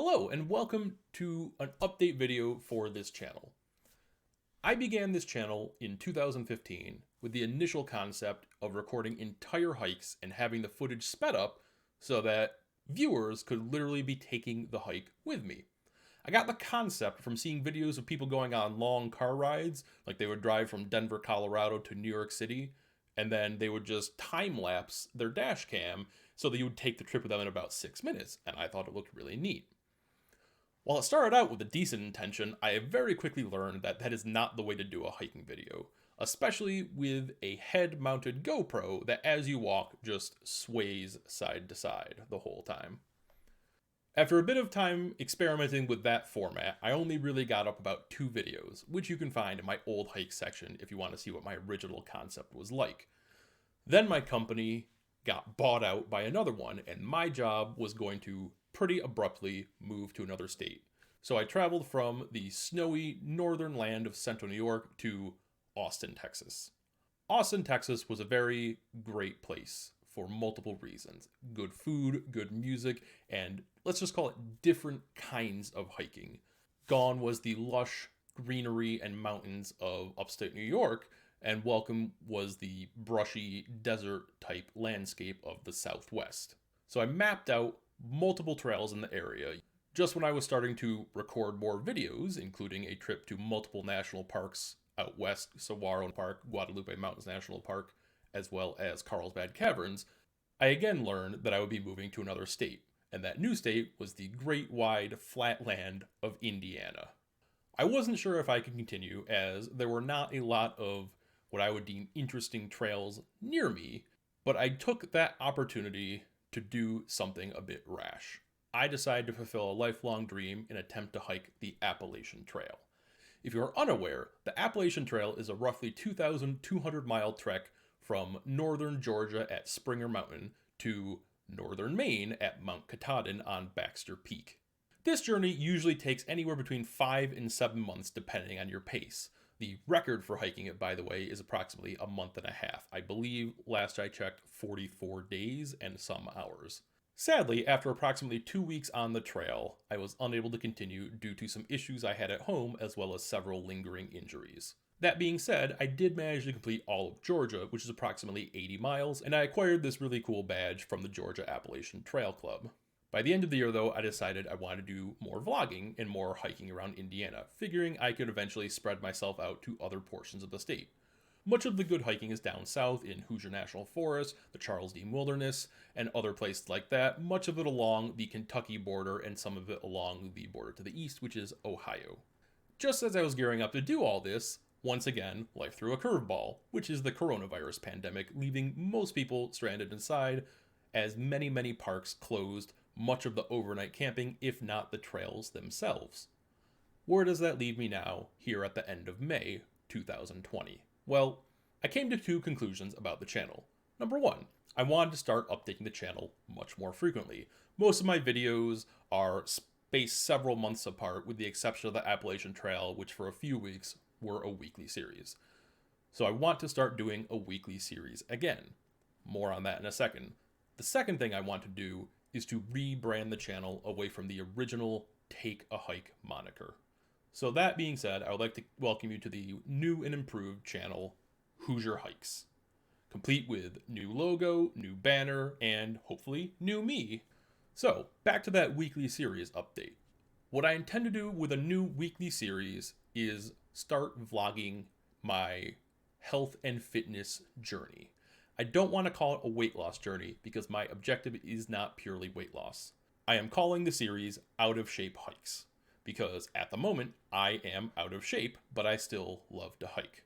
Hello and welcome to an update video for this channel. I began this channel in 2015 with the initial concept of recording entire hikes and having the footage sped up so that viewers could literally be taking the hike with me. I got the concept from seeing videos of people going on long car rides, like they would drive from Denver, Colorado to New York City, and then they would just time lapse their dash cam so that you would take the trip with them in about 6 minutes, and I thought it looked really neat. While it started out with a decent intention, I have very quickly learned that that is not the way to do a hiking video, especially with a head-mounted GoPro that as you walk just sways side to side the whole time. After a bit of time experimenting with that format, I only really got up about 2 videos, which you can find in my old hike section if you want to see what my original concept was like. Then my company got bought out by another one, and my job was going to pretty abruptly move to another state. So I traveled from the snowy northern land of central New York to Austin, Texas. Austin, Texas was a very great place for multiple reasons. Good food, good music, and let's just call it different kinds of hiking. Gone was the lush greenery and mountains of upstate New York, and welcome was the brushy desert type landscape of the Southwest. So I mapped out multiple trails in the area just when I was starting to record more videos, including a trip to multiple national parks out west, Saguaro Park, Guadalupe Mountains National Park, as well as Carlsbad Caverns. I again learned that I would be moving to another state, and that new state was the great wide flat land of Indiana. I wasn't sure if I could continue, as there were not a lot of what I would deem interesting trails near me, but I took that opportunity to do something a bit rash. I decided to fulfill a lifelong dream and attempt to hike the Appalachian Trail. If you are unaware, the Appalachian Trail is a roughly 2,200 mile trek from northern Georgia at Springer Mountain to northern Maine at Mount Katahdin on Baxter Peak. This journey usually takes anywhere between 5 and 7 months depending on your pace. The record for hiking it, by the way, is approximately a month and a half. I believe, last I checked, 44 days and some hours. Sadly, after approximately 2 weeks on the trail, I was unable to continue due to some issues I had at home as well as several lingering injuries. That being said, I did manage to complete all of Georgia, which is approximately 80 miles, and I acquired this really cool badge from the Georgia Appalachian Trail Club. By the end of the year, though, I decided I wanted to do more vlogging and more hiking around Indiana, figuring I could eventually spread myself out to other portions of the state. Much of the good hiking is down south in Hoosier National Forest, the Charles Dean Wilderness, and other places like that, much of it along the Kentucky border and some of it along the border to the east, which is Ohio. Just as I was gearing up to do all this, once again, life threw a curveball, which is the coronavirus pandemic, leaving most people stranded inside, as many parks closed much of the overnight camping, if not the trails themselves. Where does that leave me now, here at the end of May 2020? Well, I came to 2 conclusions about the channel. Number 1, I wanted to start updating the channel much more frequently. Most of my videos are spaced several months apart, with the exception of the Appalachian Trail, which for a few weeks were a weekly series. So I want to start doing a weekly series again. More on that in a second. The second thing I want to do is to rebrand the channel away from the original Take a Hike moniker. So that being said, I would like to welcome you to the new and improved channel, Hoosier Hikes, complete with new logo, new banner, and hopefully new me. So back to that weekly series update. What I intend to do with a new weekly series is start vlogging my health and fitness journey. I don't want to call it a weight loss journey because my objective is not purely weight loss. I am calling the series Out of Shape Hikes because at the moment I am out of shape, but I still love to hike.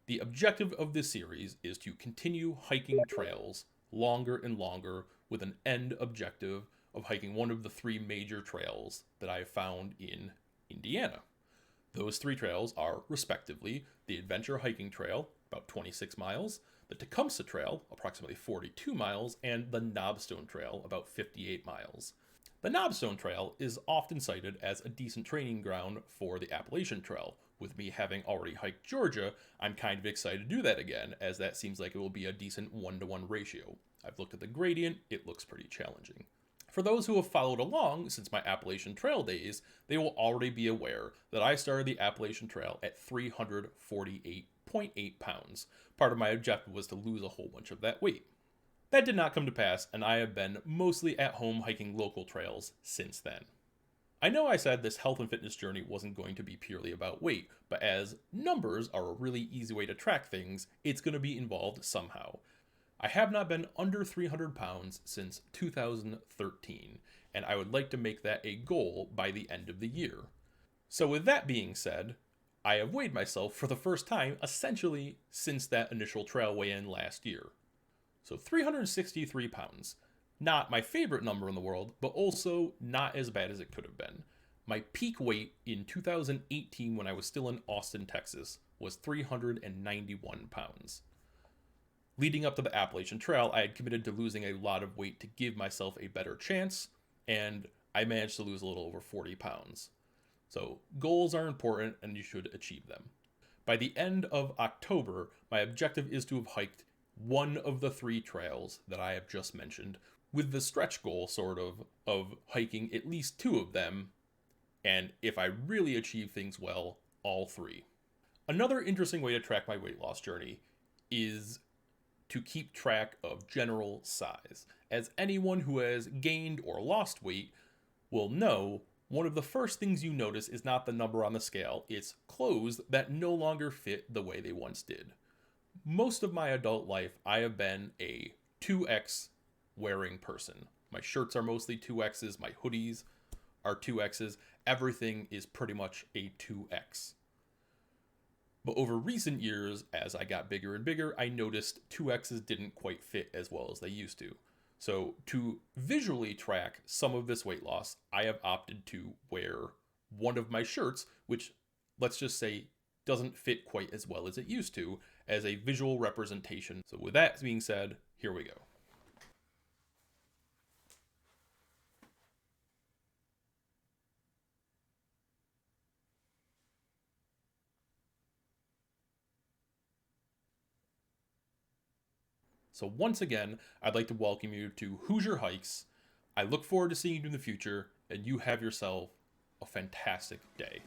The objective of this series is to continue hiking trails longer and longer with an end objective of hiking one of the 3 major trails that I have found in Indiana. Those 3 trails are respectively the Adventure Hiking Trail, about 26 miles, the Tecumseh Trail, approximately 42 miles, and the Knobstone Trail, about 58 miles. The Knobstone Trail is often cited as a decent training ground for the Appalachian Trail. With me having already hiked Georgia, I'm kind of excited to do that again, as that seems like it will be a decent 1-to-1 ratio. I've looked at the gradient, it looks pretty challenging. For those who have followed along since my Appalachian Trail days, they will already be aware that I started the Appalachian Trail at 348.8 pounds. Part of my objective was to lose a whole bunch of that weight. That did not come to pass, and I have been mostly at home hiking local trails since then. I know I said this health and fitness journey wasn't going to be purely about weight, but as numbers are a really easy way to track things, it's going to be involved somehow. I have not been under 300 pounds since 2013, and I would like to make that a goal by the end of the year. So with that being said, I have weighed myself for the first time essentially since that initial trail weigh-in last year. So 363 pounds. Not my favorite number in the world, but also not as bad as it could have been. My peak weight in 2018 when I was still in Austin, Texas, was 391 pounds. Leading up to the Appalachian Trail, I had committed to losing a lot of weight to give myself a better chance, and I managed to lose a little over 40 pounds. So goals are important and you should achieve them. By the end of October, my objective is to have hiked one of the 3 trails that I have just mentioned, with the stretch goal of hiking at least 2 of them, and if I really achieve things well, all 3. Another interesting way to track my weight loss journey is to keep track of general size. As anyone who has gained or lost weight will know, one of the first things you notice is not the number on the scale, it's clothes that no longer fit the way they once did. Most of my adult life, I have been a 2X wearing person. My shirts are mostly 2Xs, my hoodies are 2Xs, everything is pretty much a 2X. But over recent years, as I got bigger and bigger, I noticed 2Xs didn't quite fit as well as they used to. So to visually track some of this weight loss, I have opted to wear one of my shirts, which let's just say doesn't fit quite as well as it used to, as a visual representation. So with that being said, here we go. So once again, I'd like to welcome you to Hoosier Hikes. I look forward to seeing you in the future, and you have yourself a fantastic day.